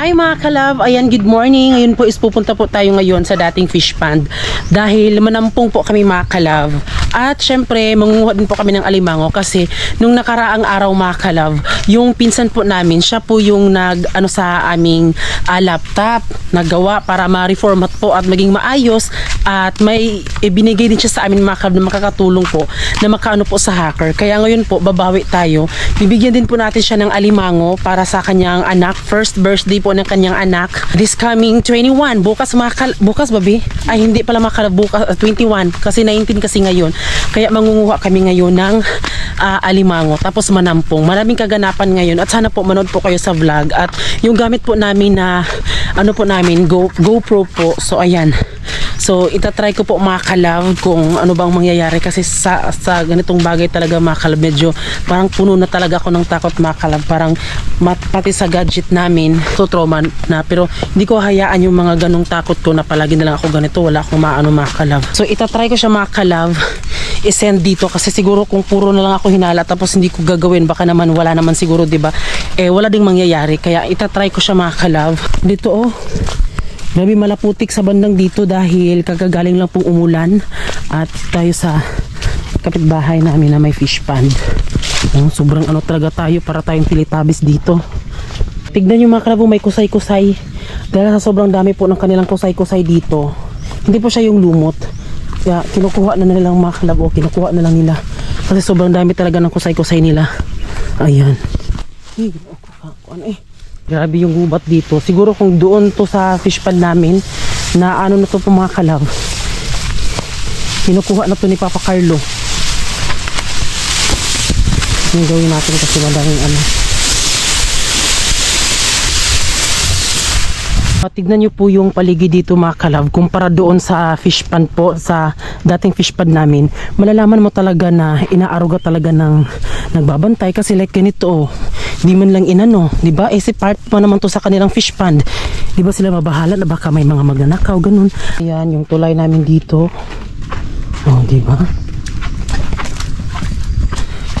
Hi mga kalab, ayan, good morning. Ngayon po is pupunta po tayo ngayon sa dating fish pond dahil manampong po kami mga kalab. At syempre mangunguha din po kami ng alimango kasi nung nakaraang araw mga kalab, yung pinsan po namin, siya po yung sa aming laptop nagawa para ma-reformat po at maging maayos, at may ibinigay din siya sa amin mga kalab na makakatulong po na makaano po sa hacker. Kaya ngayon po babawi tayo, bibigyan din po natin siya ng alimango para sa kanyang anak, first birthday po ng kanyang anak this coming 21. Bukas bukas babi? Ay hindi pala bukas 21 kasi 19 kasi ngayon. Kaya mangunguha kami ngayon ng alimango tapos manampong. Maraming kaganapan ngayon at sana po manood po kayo sa vlog. At yung gamit po namin na GoPro po. So ayan. So itatry ko po mga kalab kung ano bang mangyayari kasi sa ganitong bagay talaga mga kalab, medyo parang puno na talaga ako ng takot mga kalab. Parang pati sa gadget namin so trauma na, pero hindi ko hayaan yung mga ganong takot ko na palagi na lang ako ganito, wala akong maano mga kalab. So itatry ko siya mga kalab i-send dito kasi siguro kung puro na lang ako hinala tapos hindi ko gagawin, baka naman wala naman siguro, diba? Wala ding mangyayari, kaya itatry ko siya mga kalab. Dito grabe malaputik sa bandang dito dahil kagagaling lang pong umulan at tayo sa kapitbahay namin na may fish pond. Sobrang talaga tayo, para tayong Teletubbies dito. Tignan nyo mga kalab, may kusay-kusay dahil sa sobrang dami po ng kanilang kusay-kusay dito. Hindi po siya yung lumot, kaya kinukuha na nilang mga kalab, kinukuha na lang nila kasi sobrang dami talaga ng kusay-kusay nila. Ayan, grabe yung gubat dito. Siguro kung doon to sa fish pond namin na na to po mga kalab, kinukuha na to ni Papa Carlo. Yung gawin natin kasi madaming tignan nyo po yung paligid dito mga kalab kumpara doon sa fish pond po, sa dating fish pond namin. Malalaman mo talaga na inaaruga talaga ng nagbabantay kasi like ganito di man lang diba? Si part pa naman to sa kanilang fish pond, diba? Sila mabahala na baka may mga magnanakaw, ganun. Ayan yung tulay namin dito, diba?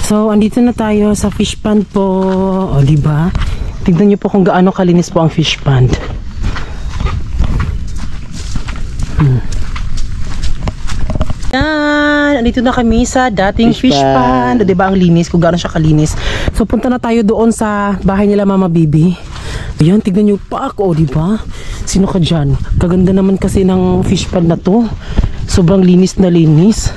So andito na tayo sa fish pond po, diba? Tignan nyo po kung gaano kalinis po ang fish pond. Yan, andito na kami sa dating fish pond. Diba ang linis, kung gaano siya kalinis. So punta na tayo doon sa bahay nila Mama Bibi. Ayan, tignan nyo pa ako, diba? Sino ka dyan? Kaganda naman kasi ng fish pond na to. Sobrang linis na linis.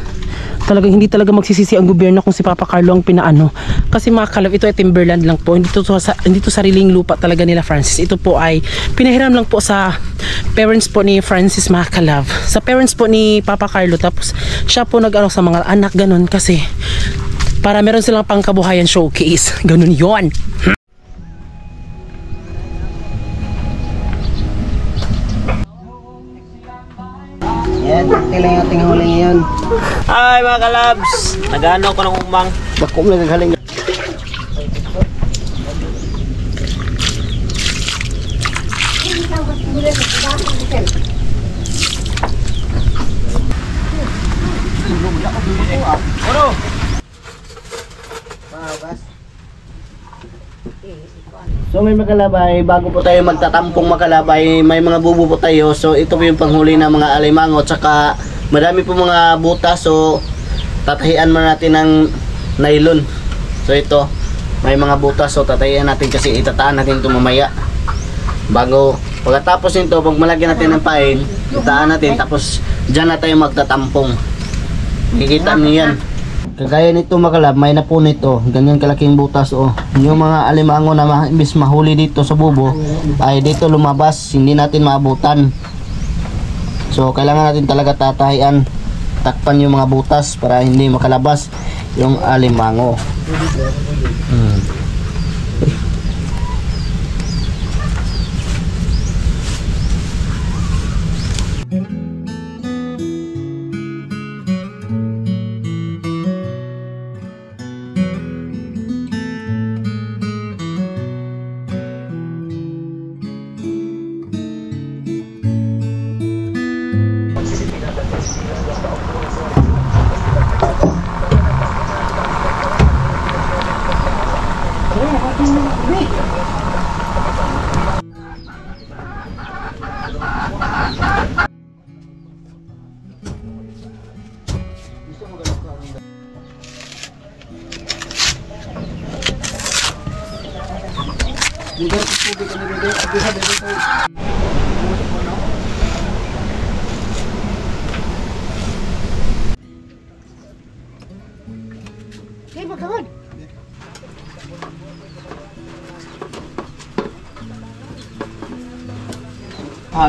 Talagang hindi talaga magsisisi ang gobyerno kung si Papa Carlo ang pinaano. Kasi mga kalab, ito ay timberland lang po. Hindi to sariling lupa talaga nila Francis. Ito po ay pinahiram lang po sa parents po ni Francis mga kalab. Sa parents po ni Papa Carlo. Tapos siya po nag-ano sa mga anak, ganun. Kasi para meron silang pangkabuhayan showcase. Ganun yon. Yan, tila yung ating huli ngayon. Hi mga kalabs! Nagano ko ng umang. Bako mo naghaling. So may makalabay, bago po tayo magtatampong makalabay, may mga bubo po tayo. So ito po yung panghuli ng mga alimango, tsaka madami po mga butas. So tatahian man natin ng nylon. So ito, may mga butas, so tatahian natin kasi itataan natin ito mamaya. Bago, pagkatapos nito, pag malagyan natin ng pain, itaan natin, tapos dyan na tayo magtatampong. Kikita niyo yan. Kagaya nito makalab, may napo nito, ganyan kalaking butas. Yung mga alimango na imbis mahuli dito sa bubo ay dito lumabas, hindi natin maabutan. So kailangan natin talaga tatahian, takpan yung mga butas para hindi makalabas yung alimango.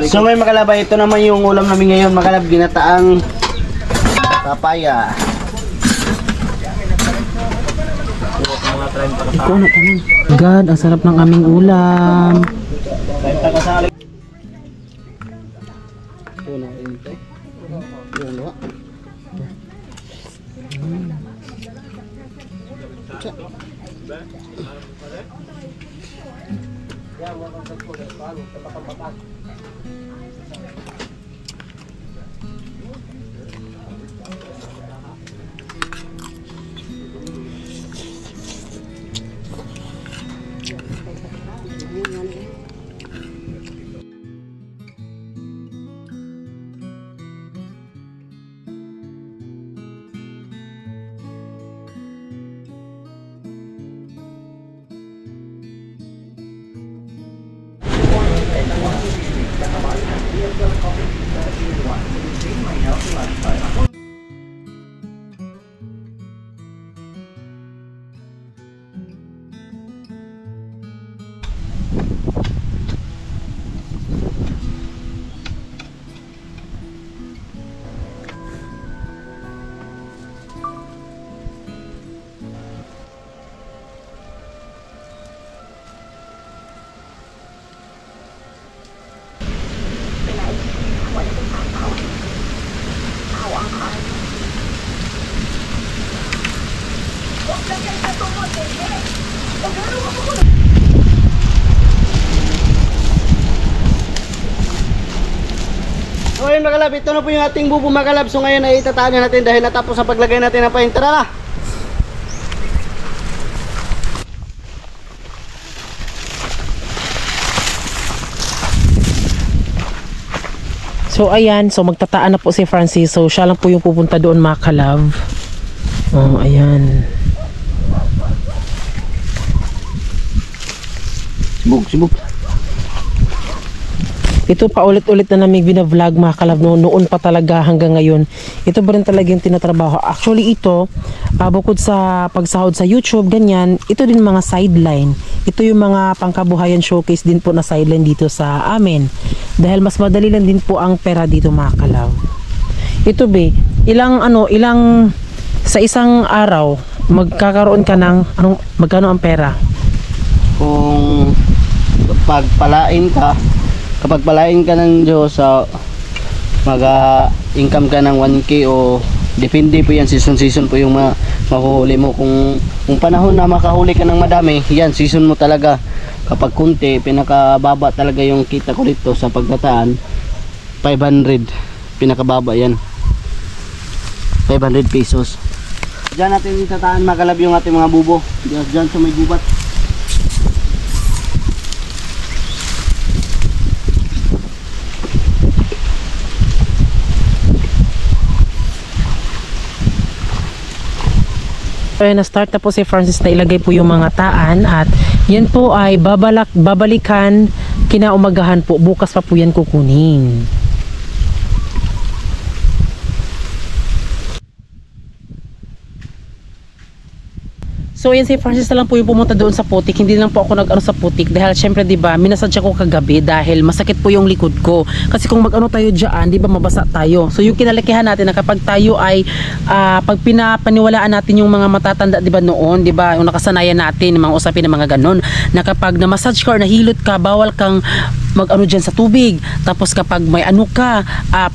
So may makalab, ito naman yung ulam namin ngayon, makalab, ginataang papaya. Ikaw na tanong. God, ang sarap ng aming ulam. So ayun makalab, ito na po yung ating bubo makalab. So ngayon ay itataan na natin dahil natapos sa paglagay natin ng paint. Tara na! So ayan, so magtataan na po si Francis. So siya lang po yung pupunta doon mga kalab. Oh, ayan. Sibog. Ito pa ulit-ulit na namin binavlog mga kalab noon pa talaga hanggang ngayon. Ito ba rin talaga yung tinatrabaho. Actually ito, bukod sa pagsahod sa YouTube, ganyan, ito din mga sideline. Ito yung mga pangkabuhayan showcase din po na sideline dito sa amin. Dahil mas madali lang din po ang pera dito mga kalab. Ito be, ilang sa isang araw, magkakaroon ka ng, magkano ang pera? Kung kapag palain ka ng Diyos, mag-income ka ng 1K o depende po yan, season po yung mahuhuli mo. Kung panahon na makahuli ka ng madami, yan, season mo talaga. Kapag kunti, pinakababa talaga yung kita ko dito sa pagtataan, 500, pinakababa yan, 500 pesos. Diyan natin itataan makalab yung ating mga bubo, diyan sa may gubat. Na-start na po si Francis na ilagay po yung mga taan at yan po ay babalikan kinaumagahan po. Bukas pa po yan kukunin. So yan si Francis na lang po yung pumunta doon sa putik. Hindi lang po ako nag-ano sa putik dahil syempre 'di ba, minasadya ko kagabi dahil masakit po yung likod ko. Kasi kung mag-ano tayo diyan, 'di ba, mabasa tayo. So yung kinalakihan natin na kapag tayo ay pag pinapaniwalaan natin yung mga matatanda 'di ba noon, 'di ba, yung nakasanayan natin yung mga usapin ng mga ganon, na kapag na-massage ka or nahilot ka, bawal kang mag-ano diyan sa tubig. Tapos kapag may ano ka,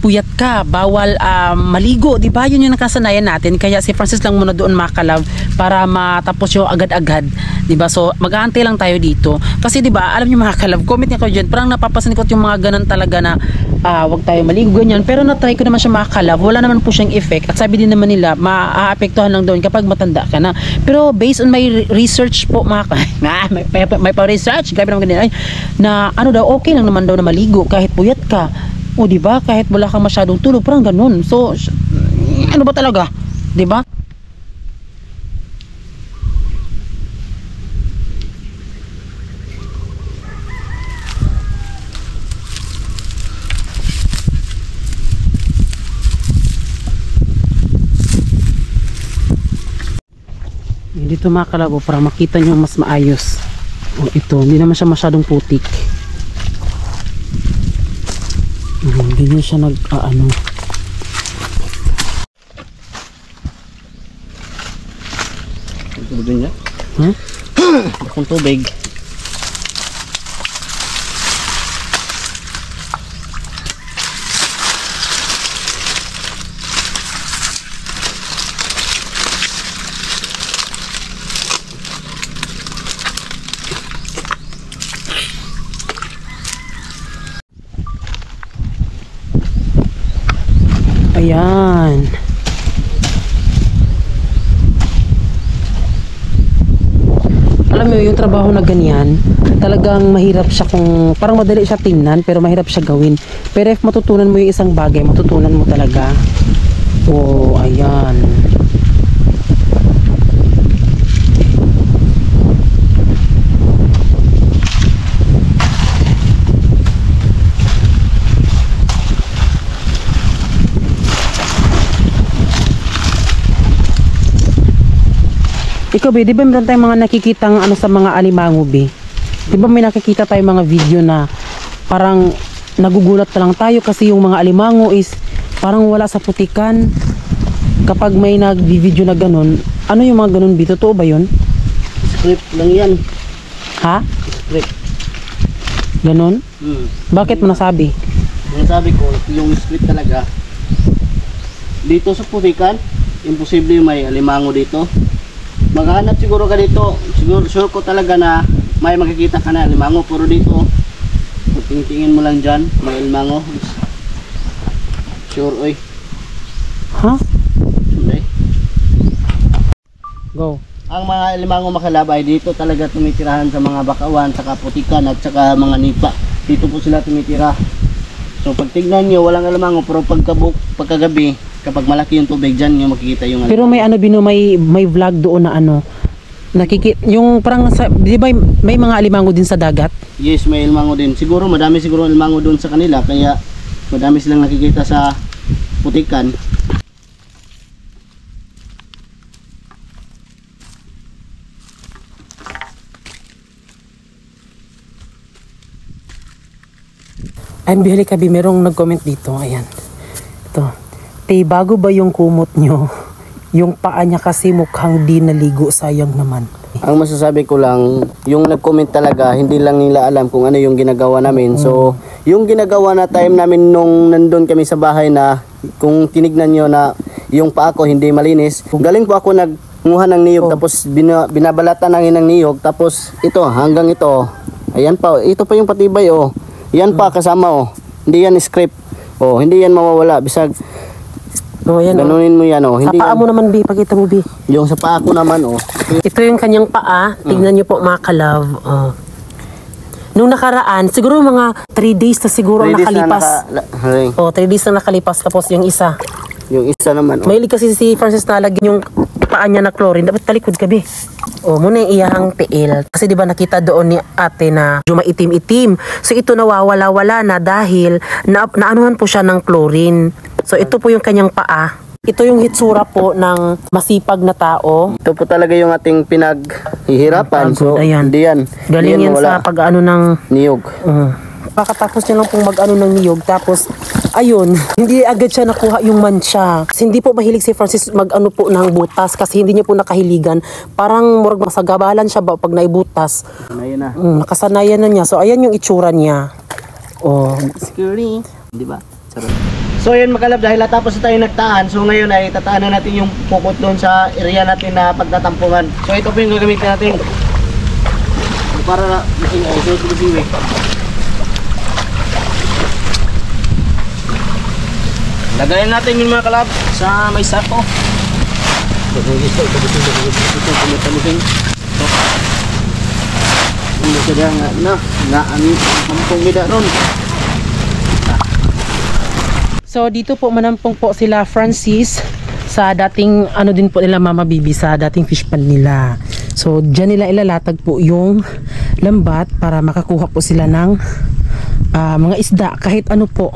puyat ka, bawal maligo, 'di ba? Yun yung nakasanayan natin. Kaya si Francis lang muna doon makalav para matapos yung agad-agad, 'di ba? So mag-aantay lang tayo dito. Kasi 'di ba, alam niyo mga kalab, comment niyo kayo diyan. Parang napapasin ko yung mga ganan talaga na wag tayo maligo ganyan. Pero na-try ko naman siya mga kalab. Wala naman po siyang effect. At sabi din naman nila, maaapektuhan lang doon kapag matanda ka na. Pero based on my research po mga may pa-research, grabe naman ganyan, na ano daw, okay lang naman daw na maligo kahit puyat ka. O 'di ba? Kahit wala kang masyadong tulog, parang ganun. So ano ba talaga? 'Di ba? Dito mga kalabo para makita nyo mas maayos. O ito, hindi naman siya masyadong putik. Hindi niya siya nag-ano. Tubig niya? Huh? Akong tubig. Ayan. Alam mo yung trabaho na ganyan, talagang mahirap siya, kung parang madali siya tingnan pero mahirap siya gawin. Pero if matutunan mo yung isang bagay, matutunan mo talaga. Oh, ayan. Ikaw, be, di ba meron tayong mga nakikitang ano sa mga alimango, be? Di ba may nakikita tayong mga video na parang nagugulat na lang tayo kasi yung mga alimango is parang wala sa putikan. Kapag may nag-video na ganun, ano yung mga ganun, be? Totoo ba yun? Script lang yan. Ha? Script. Ganun? Bakit mo nasabi? Yung sabi ko, yung script talaga. Dito sa putikan, imposible may alimango dito. Maghanap siguro ka dito, siguro sure ko talaga na may makikita ka na alimango, puro dito tingin mo lang dyan may alimango, sure. Oy, Ha? okay. Go. Ang mga alimango makalabay dito talaga tumitirahan sa mga bakawan, saka putikan at saka mga nipa. Dito po sila tumitira. So pag tignan nyo walang alimango, pero pagkagabi kapag malaki yung tubig dyan nyo makikita yung alimango. Pero may ano, bino, may vlog doon na ano, yung parang di ba may mga alimango din sa dagat? Yes, may alimango din. Siguro madami siguro alimango doon sa kanila, kaya madami silang nakikita sa putikan. Ay, bihali kabi, merong nag-comment dito. Ayan. Ito. Te, bago ba yung kumot nyo? Yung paa niya kasi mukhang di naligo, sayang naman. Ang masasabi ko lang, yung nag-comment talaga, hindi lang nila alam kung ano yung ginagawa namin. So, yung ginagawa na time namin nung nandun kami sa bahay na, kung tinignan nyo na yung paa ko hindi malinis, galing po ako nagmuha ng niyog, tapos binabalatan ng niyog, tapos ito, hanggang ito, ayan pa, ito pa yung patibay, oh. Yan pa kasama, oh. Hindi yan script. Oh, hindi yan mawawala. Bisag ayan, ganunin mo yan, oh. Sa Hindi paa yan. mo naman, Bi. Pakita mo, Bi. Yung sa paa ko naman, oh. Ito yung kanyang paa. Tingnan nyo po, mga kalove. Oh. Nung nakaraan, siguro mga 3 days na siguro ang nakalipas. 3 days na nakalipas. Tapos yung isa. Yung isa naman, oh. Mahilig kasi si Francis nalagyan yung paa niya na chlorine. Dapat talikod ka, Bi. O, muna yung iyahang tiil. Kasi di ba nakita doon ni ate na maitim-itim. So ito nawawala-wala na dahil naanuhan po siya ng chlorine. So ito po yung kanyang paa. Ito yung hitsura po ng masipag na tao. Ito po talaga yung ating pinaghihirapan. So, Ayan. hindi yan. Galing Hindi yan mawala. sa pag-ano ng... Niyog. Pakatapos niya lang pong mag-ano ng niyog. Tapos, ayun, hindi agad siya nakuha yung mancha. Kasi hindi po mahilig si Francis mag-ano po ng butas kasi hindi niya po nakahiligan. Parang murag masagabalan siya ba pag naibutas. Ayun na. Nakasanayan na niya. So, ayan yung itsura niya. Oh, Scary. Di ba? So yun mga kalab, dahil natapos na tayo nagtaan, so ngayon ay tataan na natin yung pukot doon sa area natin na pagtatampungan. So ito po yung gagamitin natin. Para maging siwi. Lagayin natin yung mga kalab sa may sako. so dito po manampong po sila Francis sa dating ano din po nila Mama Bibi sa dating fish pond nila. So diyan nila ilalatag po yung lambat para makakuha po sila ng mga isda kahit ano po.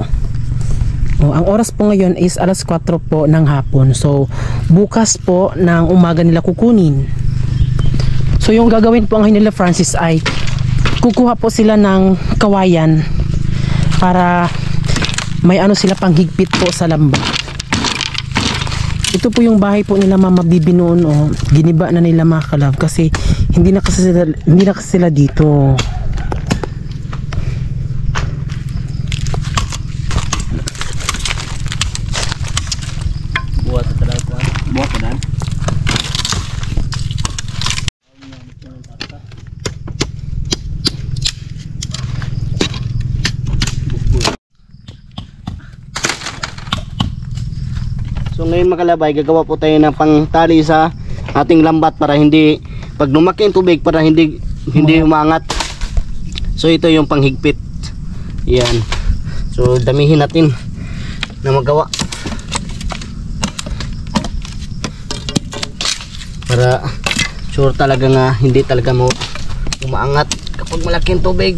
Ang oras po ngayon is alas 4 po ng hapon. So bukas po ng umaga nila kukunin. So yung gagawin po ang nila Francis ay kukuha po sila ng kawayan para may ano sila pang higpit po sa lambat. Ito po yung bahay po nila Mama Bibi noon. Giniba na nila mga kalab kasi hindi na kasi sila dito. Buhat talaga. Buhat na. So ngayon mga kalabay, gagawa po tayo ng pangtali sa ating lambat para hindi, pag lumaki yung tubig, para hindi umangat. So ito yung panghigpit. Yan. So damihin natin na magawa. Para sure talaga nga hindi talaga mo umaangat kapag malaki yung tubig.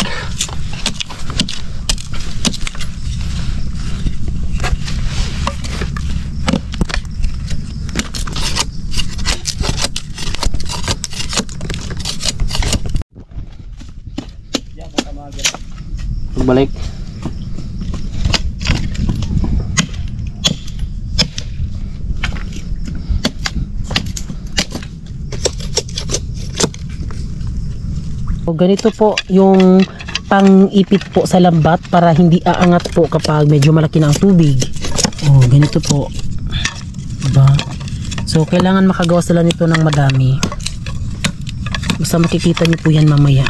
Balik. So, ganito po yung pang-ipit po sa lambat para hindi aangat po kapag medyo malaki na ang tubig. Ganito po. Diba? So, kailangan makagawa sila nito ng madami. Basta makikita niyo po yan mamaya.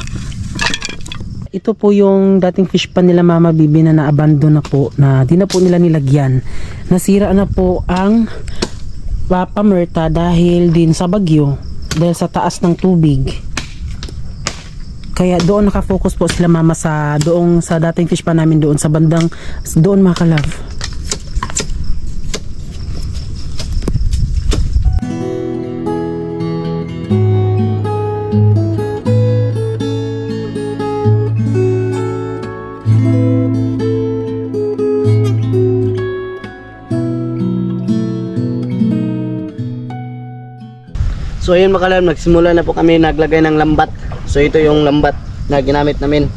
Ito po yung dating fish pan nila Mama Bibi na na-abandon na po, na di na po nila nilagyan. Nasira na po ang pamerta dahil din sa bagyo, dahil sa taas ng tubig. Kaya doon nakafocus po sila Mama sa doong sa dating fish pan namin doon sa bandang doon mga kalab. So ayun mga kalab, nagsimula na po kami naglagay ng lambat. So ito yung lambat na ginamit namin.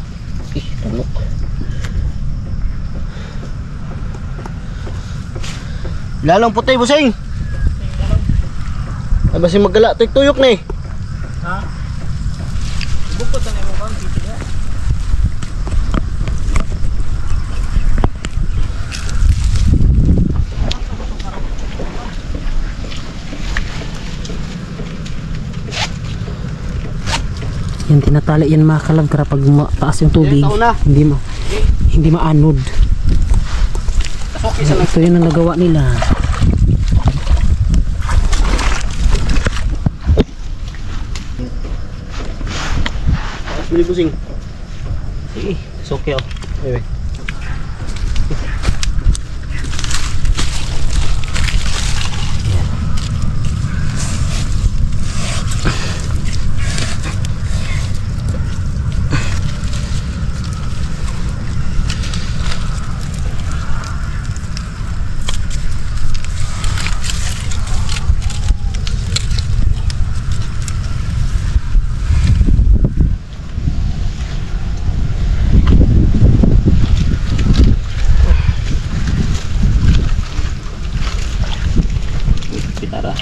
Lalong puti busing. Ay basi magala tuyok na eh. Ha? Bukod na mo bang titignan? Yan tinatali yan mga kalab kapag taas yung tubig. Hindi maanod. Ito yun ang nagawa nila. Bili busing. Sige, it's okay oh. Anyway. Tara.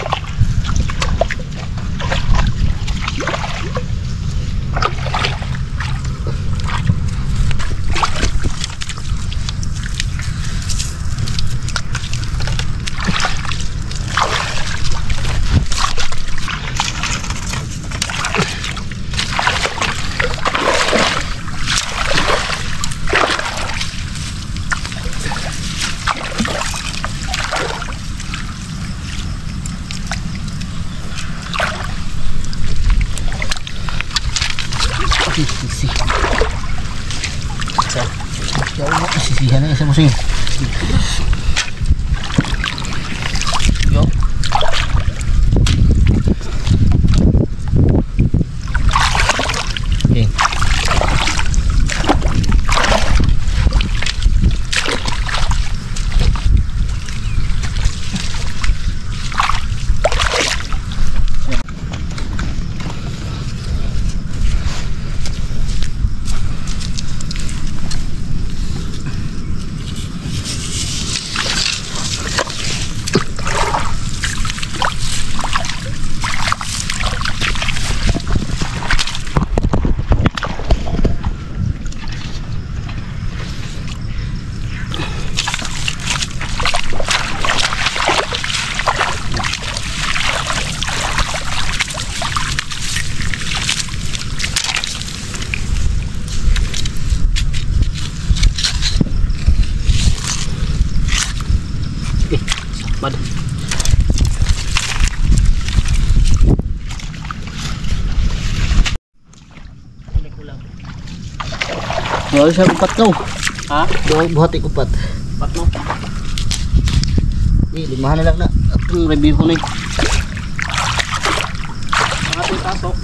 Sisi. Sisihan na isa mo sing. Yo. Okay. Bad. Wala siya upat kau. Ha? Buhati upat. Pat mo. Limahan na lang na. Itong review ko na eh. Mga tasok.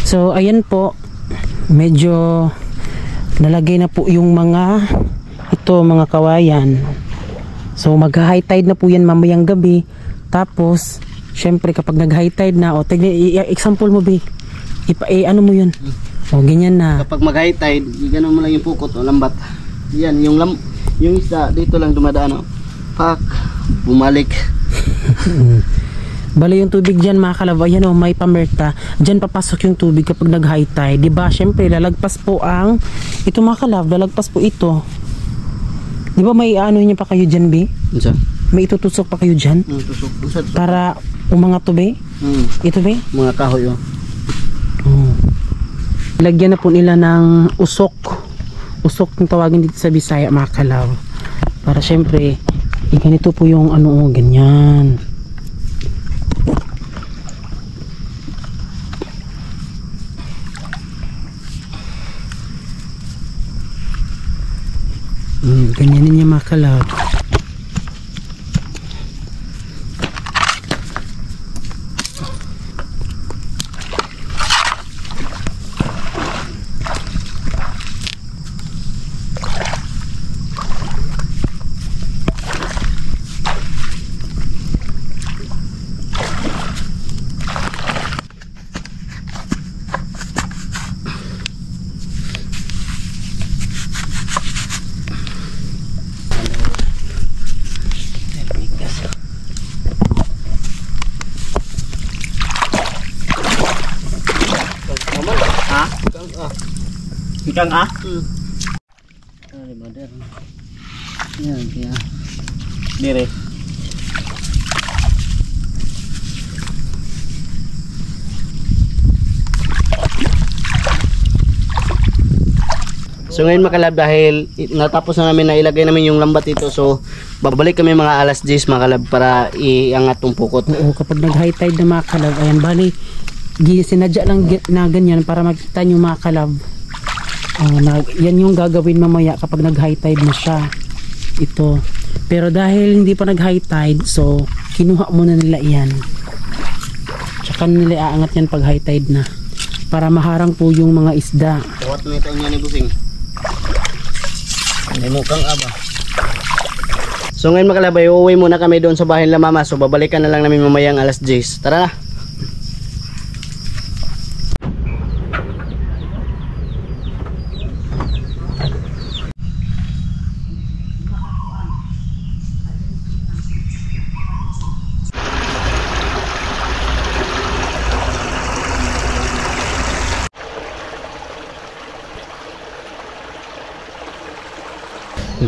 So ayan po, medyo nalagay na po yung mga mga kawayan. So mag-high tide na po yan mamayang gabi. Tapos syempre kapag nag-high tide na, o example mo be, ano mo yun, o ganyan na. Kapag mag-high tide, gano'n mo lang yung pukot o lambat. Yan, yung isda dito lang dumadaan o. Pak, bumalik. Bali yung tubig dyan mga kalab, ayan o, may pamerta. Dyan papasok yung tubig kapag nag-high tide. Diba, syempre lalagpas po ito mga kalab, lalagpas po ito. Diba may ano niya pa kayo dyan, be? Unsa? May itutusok pa kayo dyan? Tusok. Unsa? Para umangat to, be? Ito, be? Mga kahoy o. Lagyan na po nila ng usok. Usok yung tawagin dito sa Bisaya, mga kalab. Para syempre, ganito po yung ganyan. Ganyanin niya mga kalab. Ikang ah? Ay, bader. Yan, kaya. Dire. So ngayon mga kalab, dahil natapos na namin na ilagay namin yung lambat dito, so babalik kami mga alas 10 mga kalab para iangat tong pukot. Oo, kapag nag-high tide na mga kalab, ayan, bali sinadya lang na ganyan para makita nyo mga kalab. Yan yung gagawin mamaya kapag nag-high tide na siya. Ito. Pero dahil hindi pa nag-high tide, so kinuha muna nila yan. Tsaka nila aangat yan pag high tide na. Para maharang po yung mga isda. Tawat na ito niya ni Busing. May mukhang aba. So ngayon mga kalabay, uuwi muna kami doon sa bahay nila mama. So babalikan na lang namin mamayang alas 10. Tara na.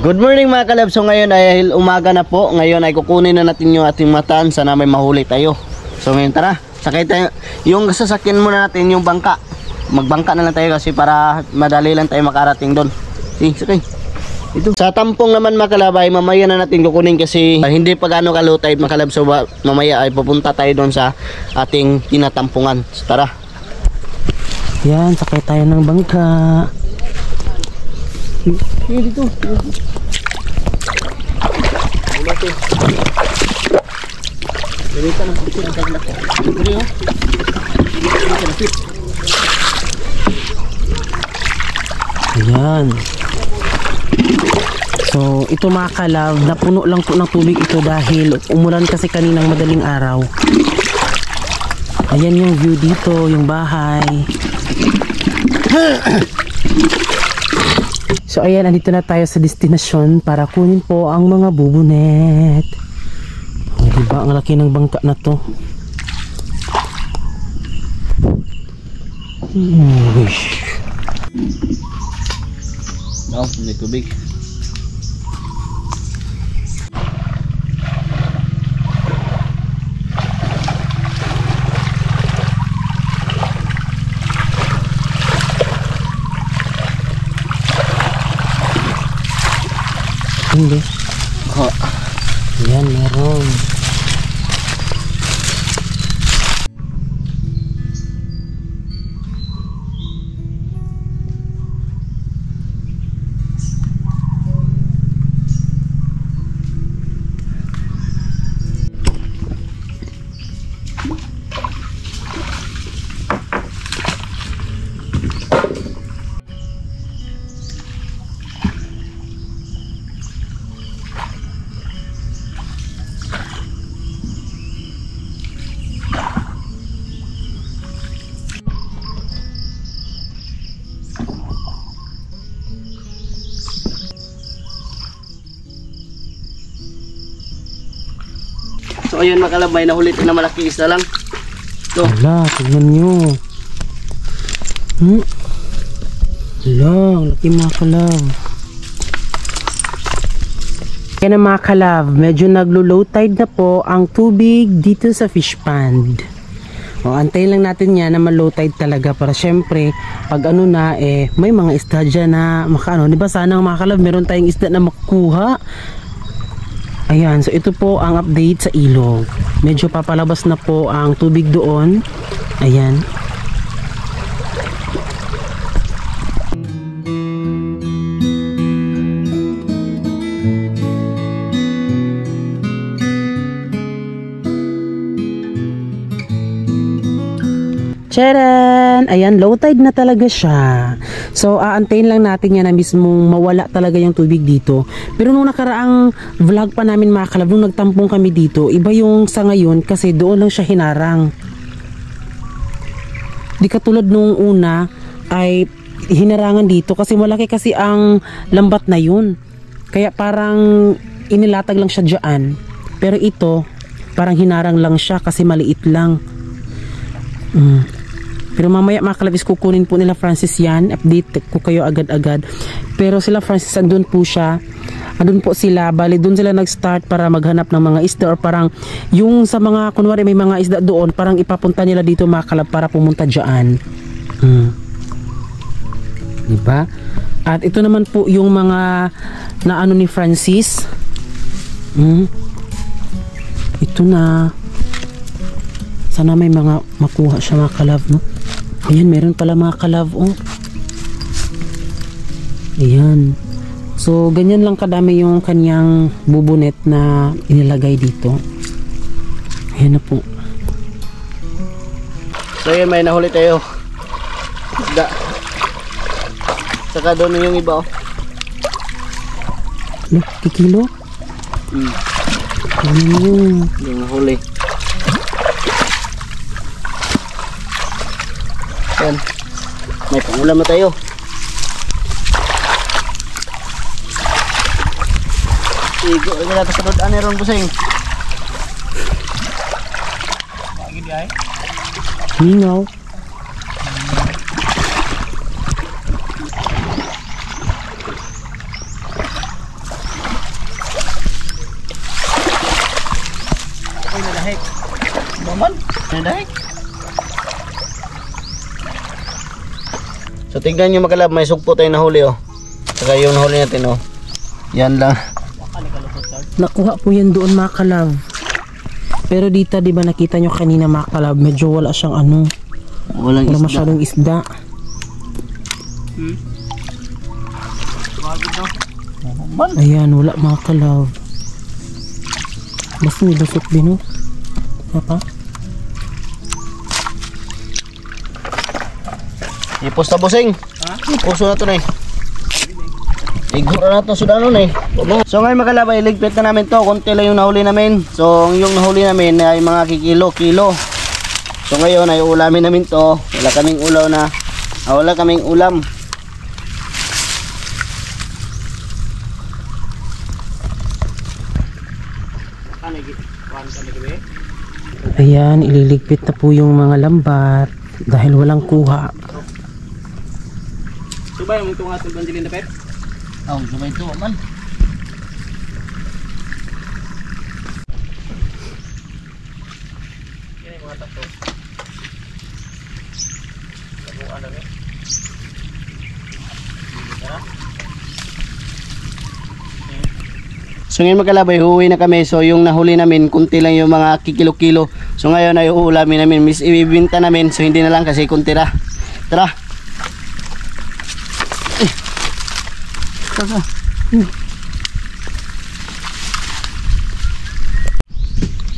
Good morning mga kalab. So ngayon ay umaga na po. Ngayon ay kukunin na natin yung ating matan. Sana may mahuli tayo. So ngayon tara, sakay tayo. Yung sasakyan muna natin yung bangka. Magbangka na lang tayo kasi para madali lang tayo makarating doon. Sakay. Ito. Sa tampong naman mga kalab ay mamaya na natin kukunin kasi hindi pa gaano kalutay mga kalab. So mamaya ay pupunta tayo doon sa ating tinatampungan. So tara. Yan, sakay tayo ng bangka. Dito. Ayan. So, ito mga kalab, napuno lang po ng tubig ito dahil umulan kasi kaninang madaling araw. Ayan yung view dito, yung bahay. So ayan, andito na tayo sa destinasyon para kunin po ang mga bubunet. O, diba? Ang laki ng bangka na to. Wish. May tubig. Hindi. Yan, meron. So ayun mga kalab, may nahulit na malaki isda lang. Ito. Wala, tignan nyo. Wala, ang laki mga kalab. Kaya na mga kalab, medyo naglo-low tide na po ang tubig dito sa fish pond. O, antayin lang natin yan na ma-low tide talaga para syempre, pag ano na, may mga isda dyan na makaano. Diba sana mga kalab, meron tayong isda na makukuha. Ayan, so ito po ang update sa ilog. Medyo papalabas na po ang tubig doon. Ayan. Charan! Ayan, low tide na talaga siya. So, aantayin lang natin yan na mismong mawala talaga yung tubig dito. Pero nung nakaraang vlog pa namin mga kalab, nung nagtampong kami dito, iba yung sa ngayon kasi doon lang siya hinarang. Di katulad nung una ay hinarangan dito kasi malaki kasi ang lambat na yun. Kaya parang inilatag lang siya dyan. Pero ito, parang hinarang lang siya kasi maliit lang. Pero mamaya mga kalabis kukunin po nila Francis yan. Update ko kayo agad-agad. Pero sila Francis andun po siya. Andun po sila. Bali dun sila nag-start para maghanap ng mga isda. Or parang yung sa mga kunwari may mga isda doon. Parang ipapunta nila dito mga kalab para pumunta dyan. Diba? At ito naman po yung mga naano ni Francis. Ito na. Sana may mga makuha siya mga kalab, no? Ayan, meron pala mga kalab, oh. Ayan. So, ganyan lang kadami yung kanyang bubunet na inilagay dito. Ayan na po. So ayan, may nahuli tayo. Isda. Saka doon yung iba, oh. Kikilo? Ano yun? Yung nahuli. Yan. May pangulam na tayo. Igo, wala ka sa doon ron busing. Lagi di ay. Hingaw. Dahik. Naman. Dahik. So tingnan nyo mga kalab, may sugpo tayo nahuli oh. Saka yung nahuli natin oh. Yan lang. Nakuha po yan doon mga kalab. Pero dito, di ba nakita nyo kanina mga kalab, medyo wala siyang ano. Walang Wala isda. masyadong isda. Ayan, wala mga kalab. Basta may lusot din oh. Apa? Ipos na busing. Ipuso na to na eh. Igura na to sudano na eh. So ngayon mga kalab, iligpit na namin to. Konti lang yung nahuli namin. So yung nahuli namin ay mga kikilo-kilo. So ngayon ay ulamin namin to. Wala kaming ulaw na. Wala kaming ulam. Ayan, ililigpit na po yung mga lambat dahil walang kuha. Subay mo itong ating bandilin na pet. Sumay to man. So ngayon magkalabay, huwi na kami. So yung nahuli namin, kunti lang yung mga kikilo-kilo. So ngayon ay uulamin namin, ibibinta namin. So hindi na lang kasi kunti na. Tara. Tara.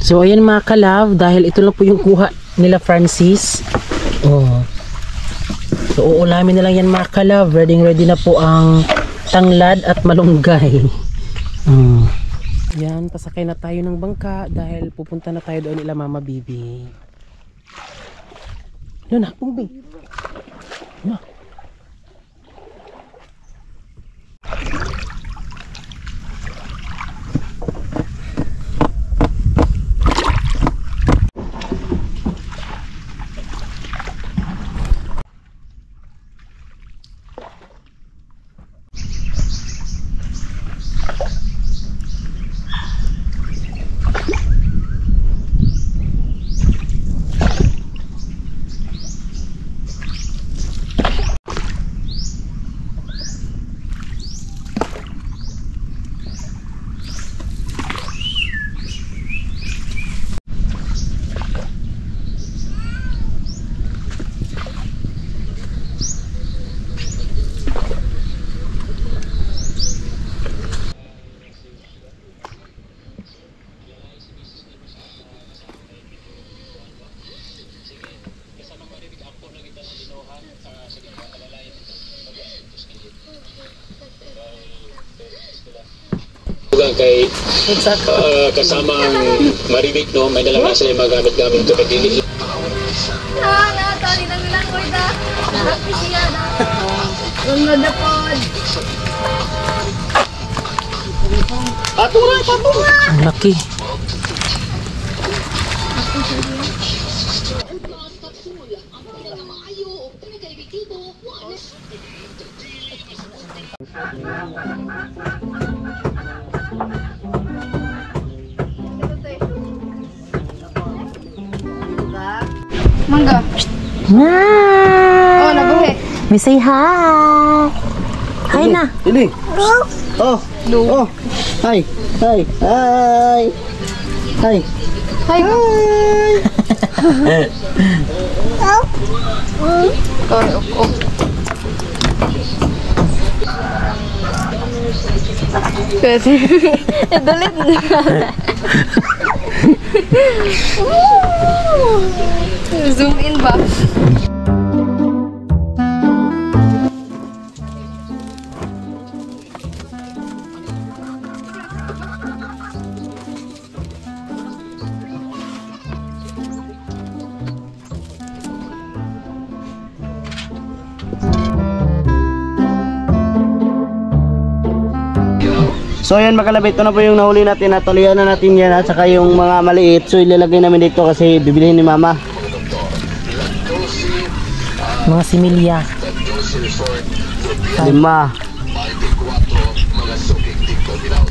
So ayan mga kalab, dahil ito lang po yung kuha nila Francis. Oh. So uulamin na lang yan mga kalab. Ready na po ang tanglad at malunggay. Yan, pasakay na tayo ng bangka dahil pupunta na tayo doon nila Mama Bibi. Ano na, Bibi? Ano? Kay kasamang maribig no, may dalang nasa yung mga gamit-gamit ito pagdili. Tali na nilang korda. Happy siya na. Unod na pod. Ang laki. Mangga. Hi! Oh, nabuhi. We say hi! Hi na! Dili. Oh. Oh. Hi. Hi. Hi. Hi. Hi. Kasi dalit zoom in ba? So ayan mga kalab, ito na po yung nahuli natin. Natuloyan na natin yan at saka yung mga maliit. So ilalagay namin dito kasi bibilihin ni mama. Mga similya. 5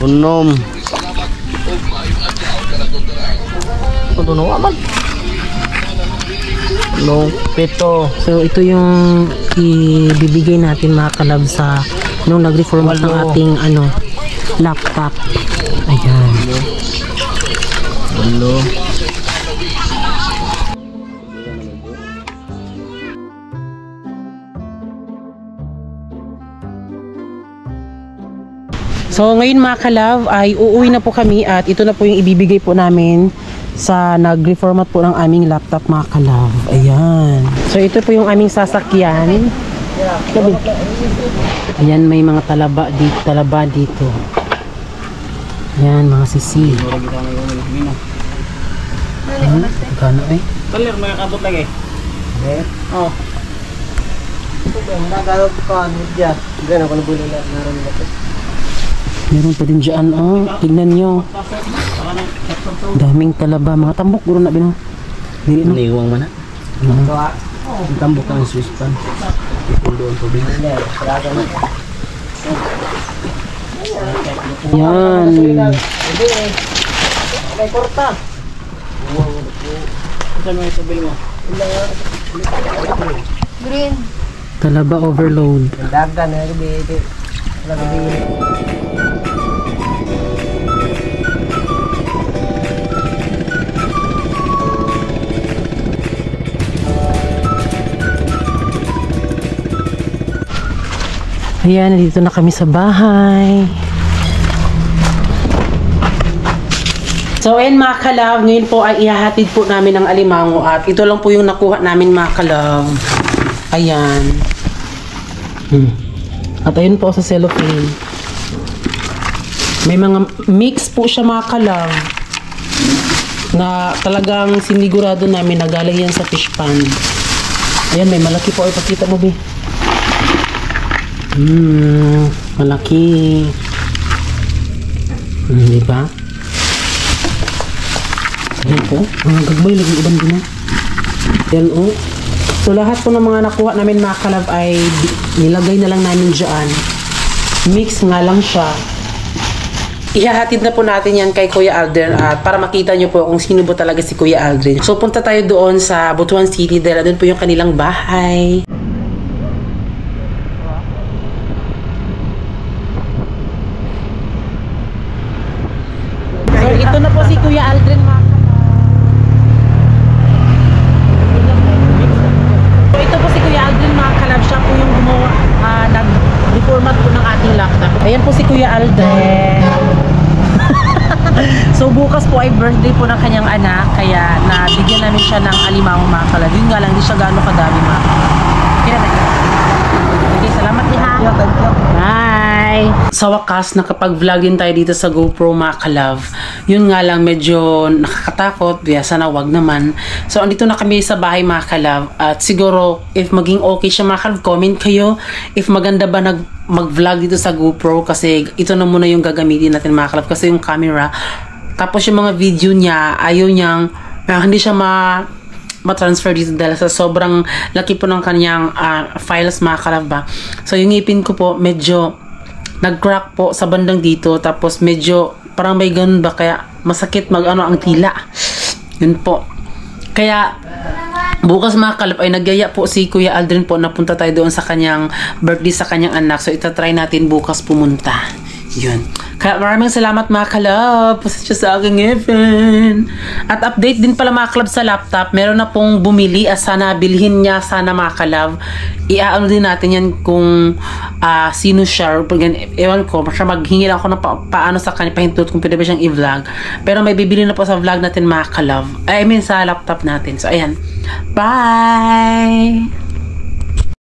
unom to no aman. No, pito. So ito yung ibibigay natin mga kalab sa nung nag-reformat ng ating laptop. Ayan. Hello. So ngayon mga kalab ay uuwi na po kami at ito na po yung ibibigay po namin sa nag-reformat po ng aming laptop mga kalab. Ayan. So ito po yung aming sasakyan. Ayan, may mga talaba dito. Ayan, mga sisi. Gano eh? Talir, may kabot lagi. Oh. Nagalog ka niya. Gano ko nabuli na naroon nito. Meron pa din dyan, tignan nyo. Daming talaba, mga tambok, guro na bino. Dili no? Niwang man na. Ang tambok ng Swiss pan. Doon po din. Yan. May korta. Saan mo yung sabil mo? Green. Talaba overload. Dagan na di. Ayan, nandito na kami sa bahay. So, ayan mga kalab, ngayon po ay ihahatid po namin ang alimango at ito lang po yung nakuha namin mga kalab. Ayan. At ayun po sa cellophane. May mga mix po siya mga kalab na talagang sinigurado namin na galing yan sa fish pond. Ayan, may malaki po. Ay, pakita mo, Bi. Malaki. Diba? Ayan po. Mga gagmay, lagi ibang din. Ayan o. So lahat po ng mga nakuha namin mga kalab ay nilagay na lang namin dyan. Mix nga lang siya. Ihahatid na po natin yan kay Kuya Aldrin at para makita nyo po kung sino po talaga si Kuya Aldrin. So punta tayo doon sa Butuan City dahil doon po yung kanilang bahay. So ito na po si Kuya Aldrin mga kalab. So ito po si Kuya Aldrin mga kalab. Siya po yung gumawa, nag-reformat po ng ating laptop. Ayan po si Kuya Aldrin. So bukas po ay birthday po ng kanyang anak, kaya nabigyan namin siya ng alimango mga kalab. Yun nga lang, hindi siya gaano kadami mga kalab. Okay, salamat niya. Bye! Sa wakas, nakapag-vlog din tayo dito sa GoPro mga kalab. Yun nga lang, medyo nakakatakot. Sana wag naman. So, andito na kami sa bahay mga kalab. At siguro, if maging okay siya mga kalab, comment kayo. If maganda ba mag-vlog dito sa GoPro. Kasi ito na muna yung gagamitin natin mga kalab. Kasi yung camera. Tapos yung mga video niya, ayaw niyang, hindi siya ma-transfer dito dahil sa sobrang laki po ng kanyang files mga kalab ba. So yung ngipin ko po medyo nag-crack po sa bandang dito, tapos medyo parang may ganun ba kaya masakit ang tila. Yun po. Kaya bukas mga kalab ay nagyaya po si Kuya Aldrin po na punta tayo doon sa kanyang birthday sa kanyang anak. So itatry natin bukas pumunta. Yun. Kaya maraming salamat mga kalab. Pasensya sa aking ngipin. At update din pala mga kalab sa laptop. Meron na pong bumili at sana bilhin niya sana mga kalab. Iaano din natin yan kung sino siya. Ewan ko. Maghingi lang ako ng paano sa kanya pahintot kung pwede ba siyang i-vlog. Pero may bibili na po sa vlog natin mga kalab. I mean sa laptop natin. So ayan. Bye!